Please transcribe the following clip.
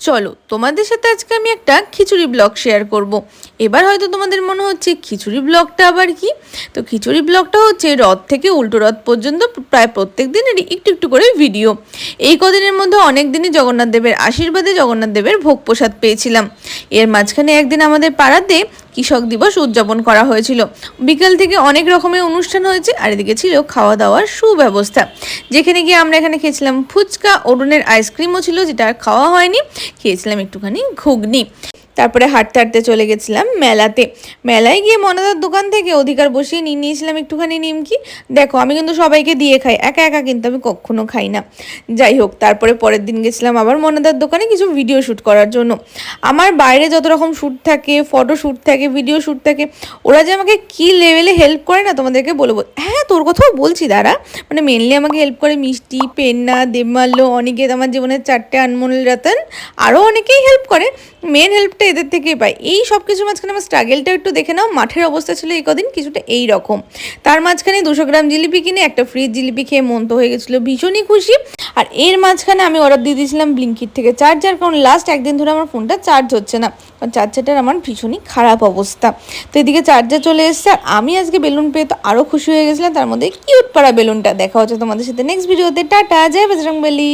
চলো তোমাদের সাথে আজকে আমি একটা খিচুড়ি ব্লগ শেয়ার করব। এবার হয়তো তোমাদের মনে হচ্ছে খিচুড়ি ব্লগটা আবার কি। তো খিচুড়ি ব্লগটা হচ্ছে রথ থেকে উল্টো রথ পর্যন্ত প্রায় প্রত্যেক দিনেরই একটু একটু করে ভিডিও। এই কদিনের মধ্যে অনেক দিনই জগন্নাথ দেবের আশীর্বাদে জগন্নাথ দেবের ভোগ প্রসাদ পেয়েছিলাম। এর মাঝখানে একদিন আমাদের পাড়াতে কৃষক দিবস উদযাপন করা হয়েছিল। বিকাল থেকে অনেক রকমের অনুষ্ঠান হয়েছে, আর এদিকে ছিল খাওয়া দাওয়ার সুব্যবস্থা, যেখানে গিয়ে আমরা এখানে খেয়েছিলাম ফুচকা, অরুণের আইসক্রিমও ছিল যেটা আর খাওয়া হয়নি, খেয়েছিলাম একটুখানি ঘুগনি। তারপরে হাঁটতে হাঁটতে চলে গেছিলাম মেলাতে। মেলায় গিয়ে মনাদার দোকান থেকে অধিকার বসিয়ে নিয়ে নিয়েছিলাম একটুখানি নিমকি। দেখো আমি কিন্তু সবাইকে দিয়ে খাই, একা একা কিন্তু আমি কখনো খাই না। যাই হোক, তারপরে পরের দিন গেছিলাম আবার মনাদার দোকানে কিছু ভিডিও শ্যুট করার জন্য। আমার বাইরে যত রকম শ্যুট থাকে, ফটো শ্যুট থাকে, ভিডিও শ্যুট থাকে, ওরা যে আমাকে কী লেভেলে হেল্প করে না তোমাদেরকে বলবো। হ্যাঁ, তোর কথাও বলছি দাঁড়া। মানে মেনলি আমাকে হেল্প করে মিষ্টি, পেন্না, দেবমাল্য, অনিকেত, আমার জীবনের চারটে, আনমোল, রতন, আরও অনেকেই হেল্প করে। মেন হেল্পটা এদের থেকেই পাই। এই সব কিছুর মাঝখানে আমার স্ট্রাগেলটা একটু দেখে নাও। মাঠের অবস্থা ছিল এই কদিন কিছুটা এই রকম। তার মাঝখানে 200 গ্রাম জিলিপি কিনে একটা ফ্রিজ জিলিপি খেয়ে মন তো হয়ে গেছিলো ভীষণই খুশি। আর এর মাঝখানে আমি অর্ডার দিয়ে দিয়েছিলাম ব্লিঙ্কিট থেকে চার্জার, কারণ লাস্ট একদিন ধরে আমার ফোনটা চার্জ হচ্ছে না, কারণ চার্জারটার আমার ভীষণই খারাপ অবস্থা। তো এদিকে চার্জার চলে এসেছে, আর আমি আজকে বেলুন পেয়ে তো আরও খুশি হয়ে গেছিলাম। তার মধ্যে কিউট পাড়া বেলুনটা। দেখা হচ্ছে তোমাদের সাথে নেক্সট ভিডিওতে। টাটা, জয় বজরংবলী।